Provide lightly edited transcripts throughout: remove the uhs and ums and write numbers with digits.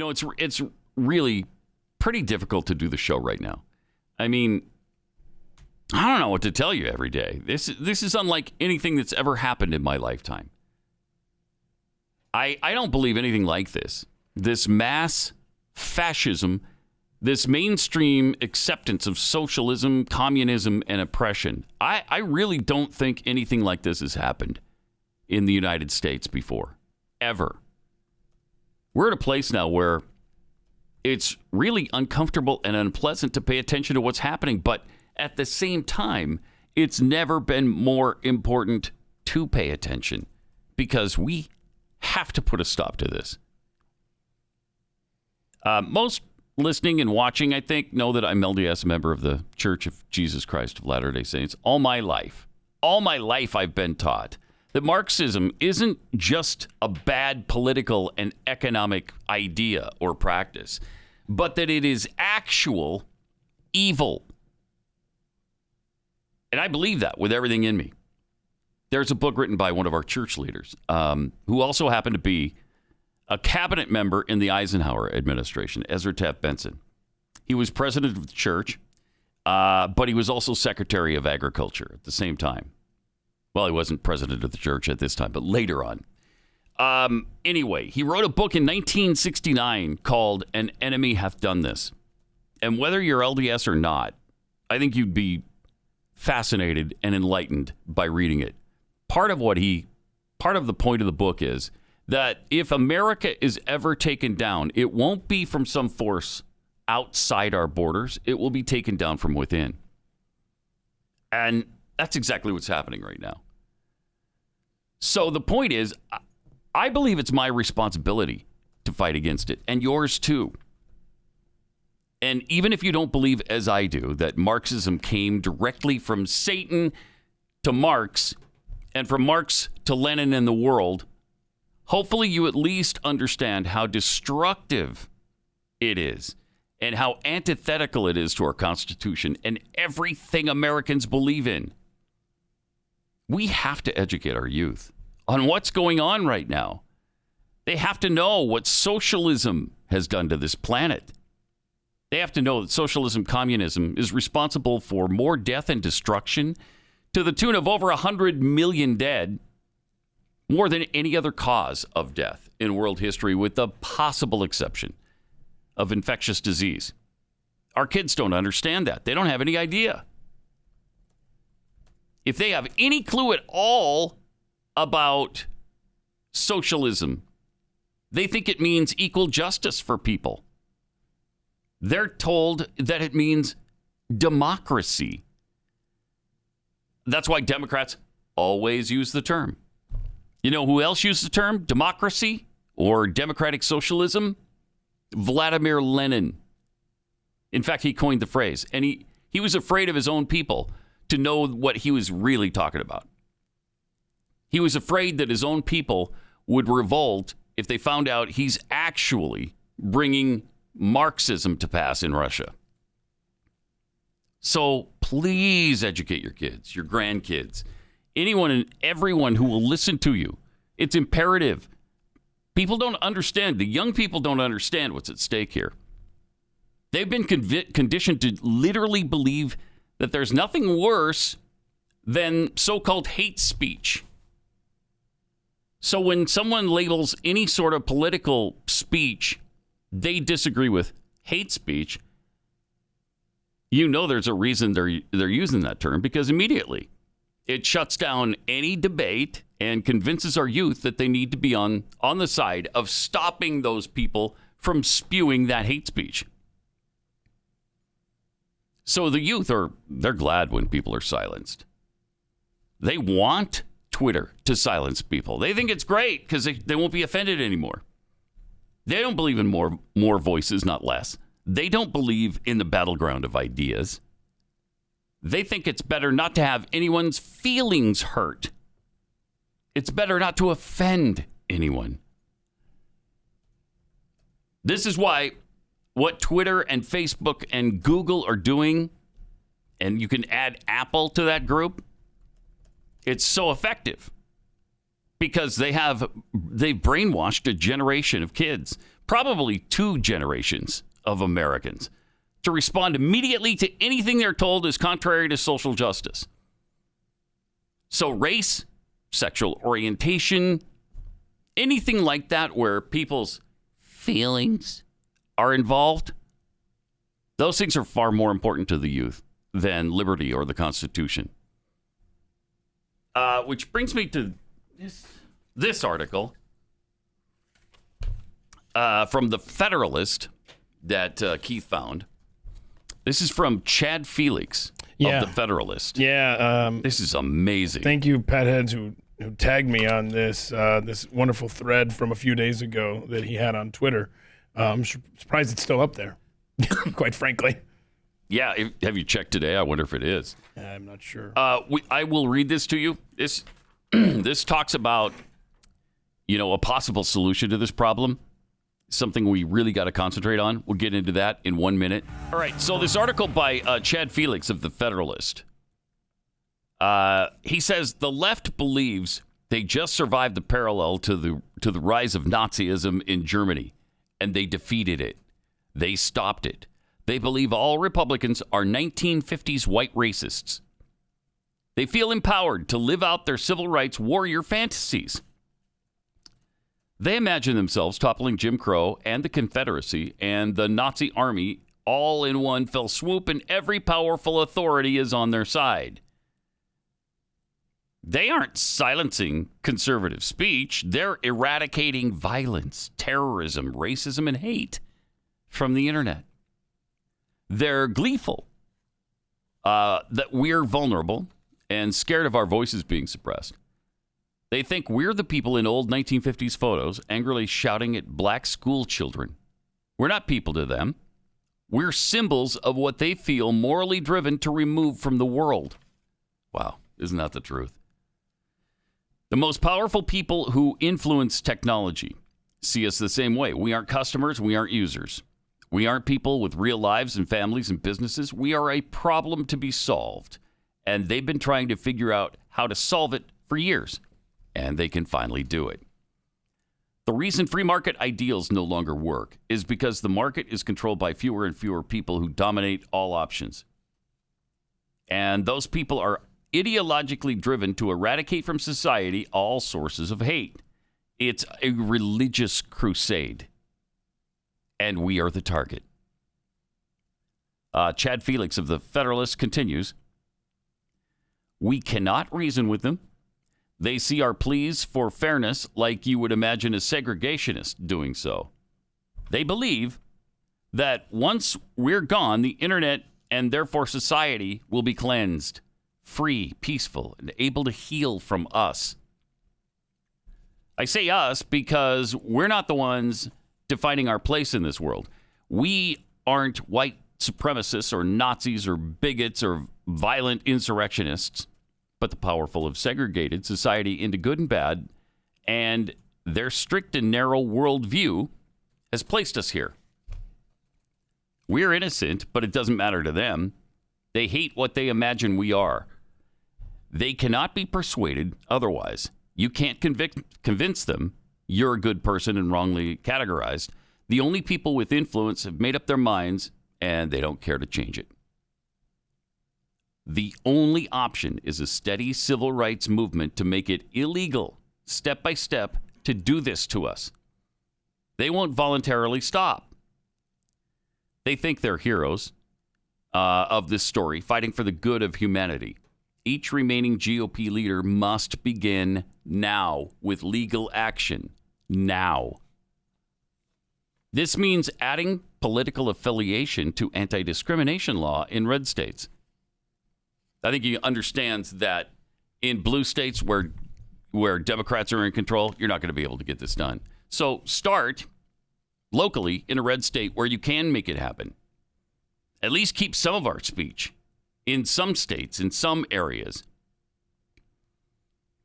It's really pretty difficult to do the show right now. I mean, I don't know what to tell you every day. This is unlike anything that's ever happened in my lifetime. I don't believe anything like this. This mass fascism, this mainstream acceptance of socialism, communism, and oppression. I really don't think anything like this has happened in the United States before, ever. We're at a place now where it's really uncomfortable and unpleasant to pay attention to what's happening, but at the same time, it's never been more important to pay attention because we have to put a stop to this. Most listening and watching, I think, know that I'm LDS, a member of the Church of Jesus Christ of Latter-day Saints. All my life I've been taught that Marxism isn't just a bad political and economic idea or practice, but that it is actual evil. And I believe that with everything in me. There's a book written by one of our church leaders who also happened to be a cabinet member in the Eisenhower administration, Ezra Taft Benson. He was president of the church, but he was also secretary of agriculture at the same time. Well, he wasn't president of the church at this time, but later on. Anyway, he wrote a book in 1969 called An Enemy Hath Done This. And whether you're LDS or not, I think you'd be fascinated and enlightened by reading it. Part of the point of the book is that if America is ever taken down, it won't be from some force outside our borders. It will be taken down from within. And that's exactly what's happening right now. So the point is, I believe it's my responsibility to fight against it, and yours too. And even if you don't believe, as I do, that Marxism came directly from Satan to Marx, and from Marx to Lenin and the world, hopefully you at least understand how destructive it is and how antithetical it is to our Constitution and everything Americans believe in. We have to educate our youth on what's going on right now. They have to know what socialism has done to this planet. They have to know that socialism, communism is responsible for more death and destruction to the tune of over 100 million dead, more than any other cause of death in world history, with the possible exception of infectious disease. Our kids don't understand that. They don't have any idea. If they have any clue at all about socialism, they think it means equal justice for people. They're told that it means democracy. That's why Democrats always use the term. You know who else used the term democracy or democratic socialism? Vladimir Lenin. In fact, he coined the phrase, and he was afraid of his own people to know what he was really talking about. He was afraid that his own people would revolt if they found out he's actually bringing Marxism to pass in Russia. So please educate your kids, your grandkids, anyone and everyone who will listen to you. It's imperative. People don't understand. The young people don't understand what's at stake here. They've been conditioned to literally believe that there's nothing worse than so-called hate speech. So when someone labels any sort of political speech they disagree with hate speech, you know there's a reason they're using that term, because immediately it shuts down any debate and convinces our youth that they need to be on the side of stopping those people from spewing that hate speech. So the youth they're glad when people are silenced. They want Twitter to silence people. They think it's great because they won't be offended anymore. They don't believe in more voices, not less. They don't believe in the battleground of ideas. They think it's better not to have anyone's feelings hurt. It's better not to offend anyone. This is why what Twitter and Facebook and Google are doing, and you can add Apple to that group, it's so effective. Because they've brainwashed a generation of kids, probably 2 generations of Americans to respond immediately to anything they're told is contrary to social justice. So race, sexual orientation, anything like that where people's feelings are involved, those things are far more important to the youth than liberty or the Constitution. Which brings me to this article from the Federalist that Keith found. This is from Chad Felix of the Federalist. Yeah. This is amazing. Thank you, Pat Heads, who tagged me on this wonderful thread from a few days ago that he had on Twitter. I'm surprised it's still up there, quite frankly. Yeah, have you checked today? I wonder if it is. I'm not sure. I will read this to you. This this talks about, a possible solution to this problem. Something we really got to concentrate on. We'll get into that in 1 minute. All right, so this article by Chad Felix of the Federalist. He says the left believes they just survived the parallel to the rise of Nazism in Germany, and they defeated it. They stopped it. They believe all Republicans are 1950s white racists. They feel empowered to live out their civil rights warrior fantasies. They imagine themselves toppling Jim Crow and the Confederacy and the Nazi army all in one fell swoop, and every powerful authority is on their side. They aren't silencing conservative speech. They're eradicating violence, terrorism, racism, and hate from the internet. They're gleeful that we're vulnerable and scared of our voices being suppressed. They think we're the people in old 1950s photos angrily shouting at black school children. We're not people to them. We're symbols of what they feel morally driven to remove from the world. Wow, isn't that the truth? The most powerful people who influence technology see us the same way. We aren't customers. We aren't users. We aren't people with real lives and families and businesses. We are a problem to be solved. And they've been trying to figure out how to solve it for years. And they can finally do it. The reason free market ideals no longer work is because the market is controlled by fewer and fewer people who dominate all options. And those people are ideologically driven to eradicate from society all sources of hate. It's a religious crusade. And we are the target. Chad Felix of the Federalist continues, we cannot reason with them. They see our pleas for fairness like you would imagine a segregationist doing so. They believe that once we're gone, the internet and therefore society will be cleansed, free, peaceful, and able to heal from us. I say us because we're not the ones defining our place in this world. We aren't white supremacists or Nazis or bigots or violent insurrectionists, but the powerful have segregated society into good and bad, and their strict and narrow worldview has placed us here. We're innocent, but it doesn't matter to them. They hate what they imagine we are. They cannot be persuaded otherwise. You can't convince them you're a good person and wrongly categorized. The only people with influence have made up their minds, and they don't care to change it. The only option is a steady civil rights movement to make it illegal, step by step, to do this to us. They won't voluntarily stop. They think they're heroes of this story, fighting for the good of humanity. Each remaining GOP leader must begin now with legal action. Now. This means adding political affiliation to anti-discrimination law in red states. I think he understands that in blue states where Democrats are in control, you're not going to be able to get this done. So start locally in a red state where you can make it happen. At least keep some of our speech in some states, in some areas.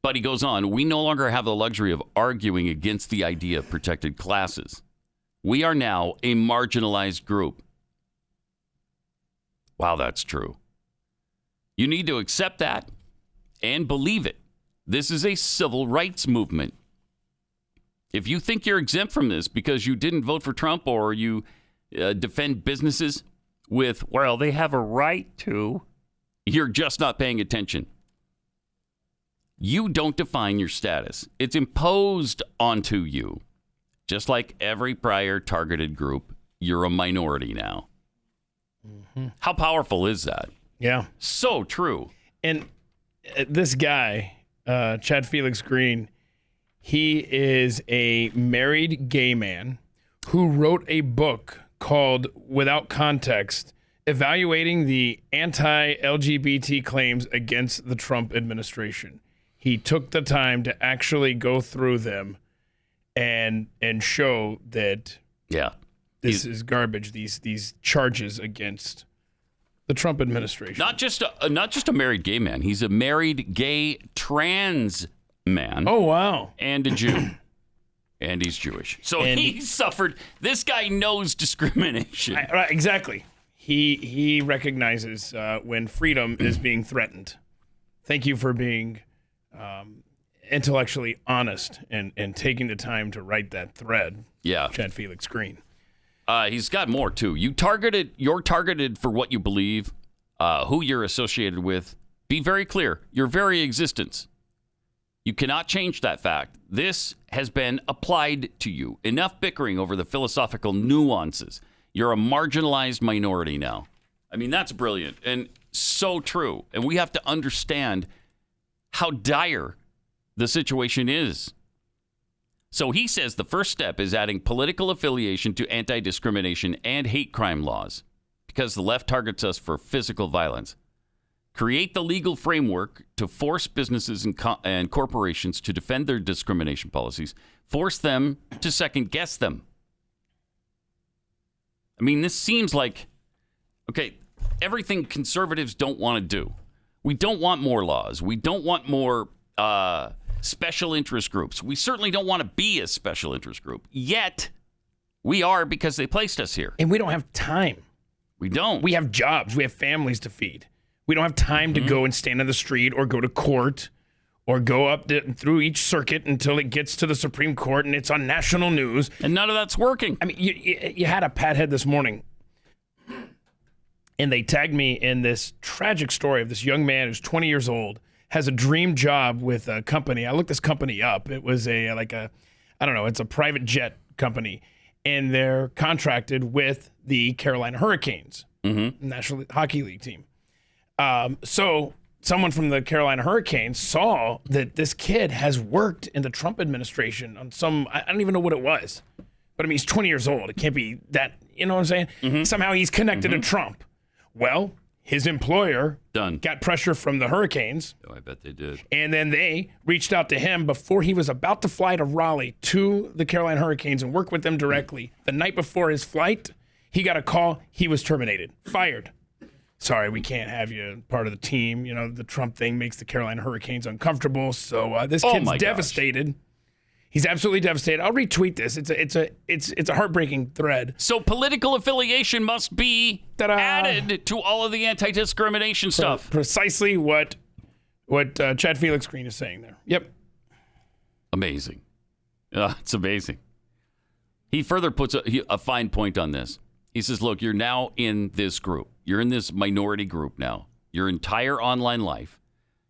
But he goes on, we no longer have the luxury of arguing against the idea of protected classes. We are now a marginalized group. Wow, that's true. You need to accept that and believe it. This is a civil rights movement. If you think you're exempt from this because you didn't vote for Trump or you defend businesses with, well, they have a right to, you're just not paying attention. You don't define your status. It's imposed onto you. Just like every prior targeted group, you're a minority now. Mm-hmm. How powerful is that? Yeah. So true. And this guy, Chad Felix Green, he is a married gay man who wrote a book called Without Context, evaluating the anti-LGBT claims against the Trump administration. He took the time to actually go through them and show that this is garbage, these charges against the Trump administration. Not just a married gay man. He's a married gay trans man. Oh, wow. And a Jew. And he's Jewish. So he suffered. This guy knows discrimination. Right, exactly. He recognizes when freedom is being threatened. Thank you for being intellectually honest and taking the time to write that thread. Yeah. Chad Felix Green. He's got more, too. You're targeted for what you believe, who you're associated with. Be very clear. Your very existence. You cannot change that fact. This has been applied to you. Enough bickering over the philosophical nuances. You're a marginalized minority now. I mean, that's brilliant and so true. And we have to understand how dire the situation is. So he says the first step is adding political affiliation to anti-discrimination and hate crime laws because the left targets us for physical violence. Create the legal framework to force businesses and corporations to defend their discrimination policies. Force them to second-guess them. I mean, this seems like, okay, everything conservatives don't want to do. We don't want more laws. We don't want more special interest groups. We certainly don't want to be a special interest group. Yet, we are because they placed us here. And we don't have time. We don't. We have jobs. We have families to feed. We don't have time to go and stand in the street or go to court or go up through each circuit until it gets to the Supreme Court and it's on national news. And none of that's working. I mean, you had a Pathead this morning, and they tagged me in this tragic story of this young man who's 20 years old, has a dream job with a company. I looked this company up. It was it's a private jet company, and they're contracted with the Carolina Hurricanes, National Hockey League team. So someone from the Carolina Hurricanes saw that this kid has worked in the Trump administration on I don't even know what it was, but I mean, he's 20 years old. It can't be that, you know what I'm saying? Mm-hmm. Somehow he's connected to Trump. Well, his employer got pressure from the Hurricanes. Oh, I bet they did. And then they reached out to him before he was about to fly to Raleigh to the Carolina Hurricanes and work with them directly. The night before his flight, he got a call. He was terminated, fired. Sorry, we can't have you part of the team. You know, the Trump thing makes the Carolina Hurricanes uncomfortable. So this kid's devastated. Gosh. He's absolutely devastated. I'll retweet this. It's a heartbreaking thread. So political affiliation must be added to all of the anti-discrimination stuff. Precisely what Chad Felix Green is saying there. Yep. Amazing. It's amazing. He further puts a fine point on this. He says, look, you're now in this group. You're in this minority group now. Your entire online life,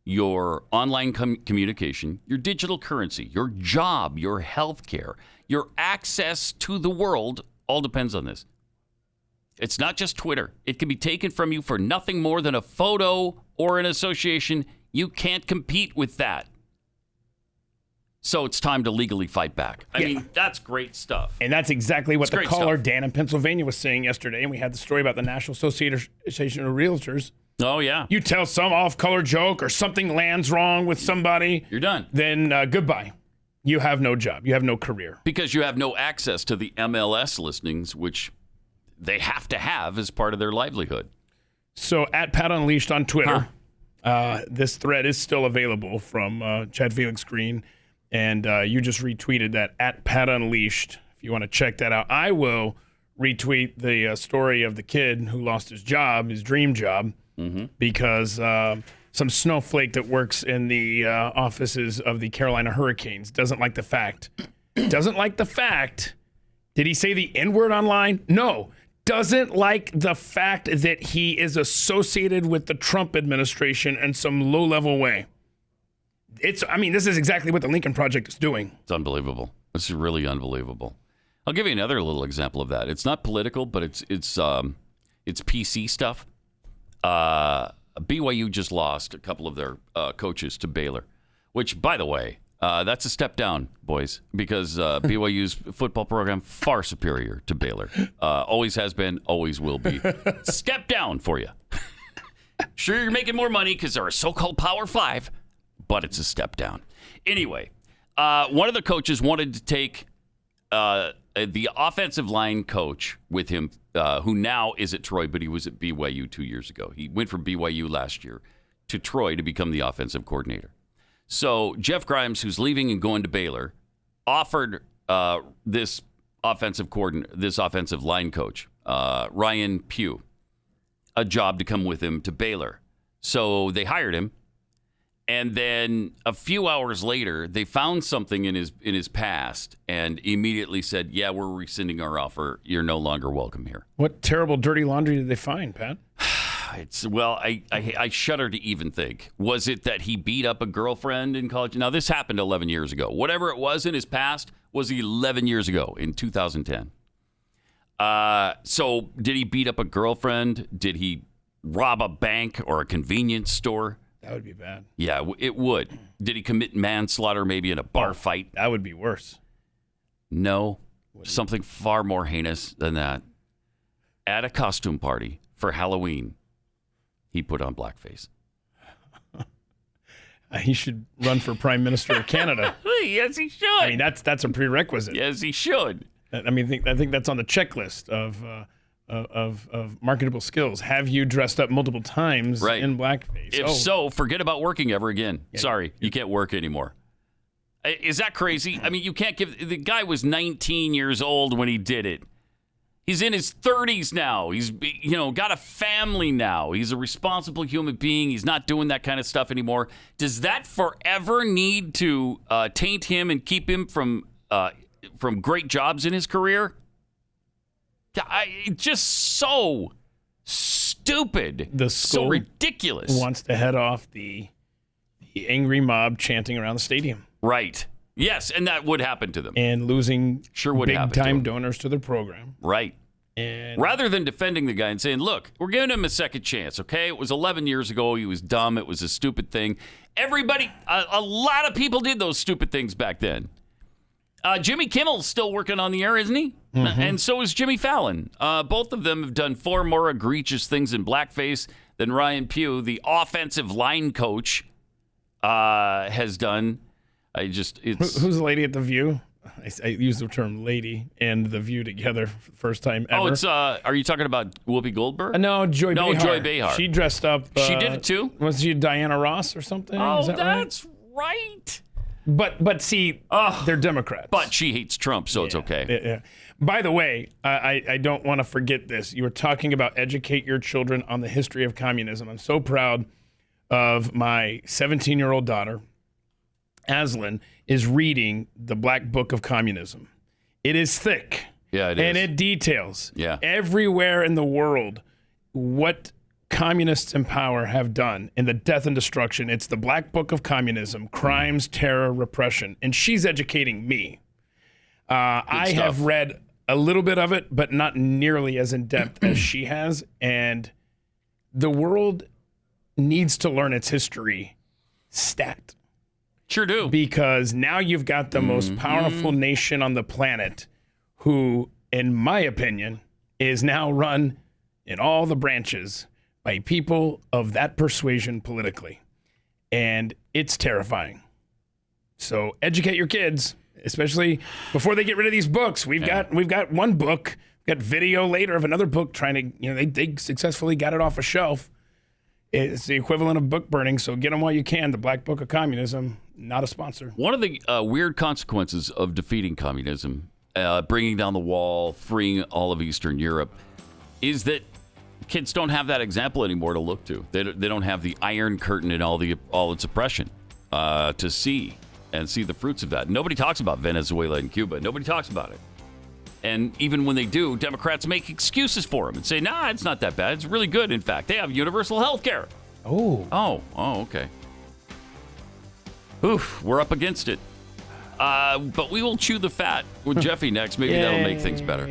your online communication, your digital currency, your job, your health care, your access to the world all depends on this. It's not just Twitter. It can be taken from you for nothing more than a photo or an association. You can't compete with that. So it's time to legally fight back. I mean, that's great stuff. And that's exactly what the caller, Dan in Pennsylvania, was saying yesterday. And we had the story about the National Association of Realtors. Oh, yeah. You tell some off-color joke or something lands wrong with somebody. You're done. Then goodbye. You have no job. You have no career. Because you have no access to the MLS listings, which they have to have as part of their livelihood. So at Pat Unleashed on Twitter, this thread is still available from Chad Felix Green. And you just retweeted that at Pat Unleashed. If you want to check that out, I will retweet the story of the kid who lost his job, his dream job, because some snowflake that works in the offices of the Carolina Hurricanes doesn't like the fact Doesn't like the fact. Did he say the N-word online? No. Doesn't like the fact that he is associated with the Trump administration in some low-level way. This is exactly what the Lincoln Project is doing. It's unbelievable. This is really unbelievable. I'll give you another little example of that. It's not political, but it's PC stuff. BYU just lost a couple of their coaches to Baylor, which, by the way, that's a step down, boys, because BYU's football program far superior to Baylor. Always has been, always will be. Step down for you. Sure, you're making more money because they're a so-called Power 5, but it's a step down. Anyway, one of the coaches wanted to take the offensive line coach with him, who now is at Troy, but he was at BYU 2 years ago. He went from BYU last year to Troy to become the offensive coordinator. So Jeff Grimes, who's leaving and going to Baylor, offered this offensive line coach, Ryan Pugh, a job to come with him to Baylor. So they hired him, and then a few hours later, they found something in his past and immediately said, "Yeah, we're rescinding our offer. You're no longer welcome here." What terrible, dirty laundry did they find, Pat? I shudder to even think. Was it that he beat up a girlfriend in college? Now, this happened 11 years ago. Whatever it was in his past was 11 years ago in 2010. So did he beat up a girlfriend? Did he rob a bank or a convenience store? That would be bad. Yeah, it would. Did he commit manslaughter maybe in a bar fight? That would be worse. No, something far more heinous than that. At a costume party for Halloween, he put on blackface. He should run for Prime Minister of Canada. Yes, he should. I mean, that's a prerequisite. Yes, he should. I think that's on the checklist of marketable skills. Have you dressed up multiple times in blackface? If so, forget about working ever again. Yeah, sorry, you can't work anymore. Is that crazy? I mean, you can't give. The guy was 19 years old when he did it. He's in his 30s now. He's got a family now. He's a responsible human being. He's not doing that kind of stuff anymore. Does that forever need to taint him and keep him from great jobs in his career? It's just so stupid. The school so ridiculous. Wants to head off the angry mob chanting around the stadium. Right. Yes, and that would happen to them. And losing big-time donors to their program. Right. And rather than defending the guy and saying, look, we're giving him a second chance, okay? It was 11 years ago. He was dumb. It was a stupid thing. Everybody, a lot of people did those stupid things back then. Jimmy Kimmel's still working on the air, isn't he? Mm-hmm. And so is Jimmy Fallon. Both of them have done far more egregious things in blackface than Ryan Pugh, the offensive line coach, has done. Who's the lady at The View? I use the term lady and The View together for the first time ever. Oh, it's are you talking about Whoopi Goldberg? No, Joy Behar. Joy Behar. She dressed up. She did it too? Was she Diana Ross or something? Oh, is that that's right. But see, they're Democrats. But she hates Trump, so it's okay. Yeah. By the way, I don't want to forget this. You were talking about educate your children on the history of communism. I'm so proud of my 17-year-old daughter. Aslan is reading the Black Book of Communism. It is thick. Yeah, it is. And it details everywhere in the world what communists in power have done in the death and destruction. It's the Black Book of Communism, crimes, terror, repression. And she's educating me. I have read a little bit of it, but not nearly as in-depth as she has. And the world needs to learn its history stat. Sure do. Because now you've got the most powerful nation on the planet who, in my opinion, is now run in all the branches by people of that persuasion politically. And it's terrifying. So educate your kids, especially before they get rid of these books. We've got one book, got video later of another book trying to, they successfully got it off a shelf. It's the equivalent of book burning, so get them while you can. The Black Book of Communism, not a sponsor. One of the weird consequences of defeating communism, bringing down the wall, freeing all of Eastern Europe, is that kids don't have that example anymore to look to. They don't have the Iron Curtain and all its oppression to see. and see the fruits of that. Nobody talks about Venezuela and Cuba. Nobody talks about it. And even when they do, Democrats make excuses for them and say, nah, it's not that bad. It's really good, in fact. They have universal health care. Oh, okay. Oof, we're up against it. But we will chew the fat with Jeffy next. Maybe that'll make things better.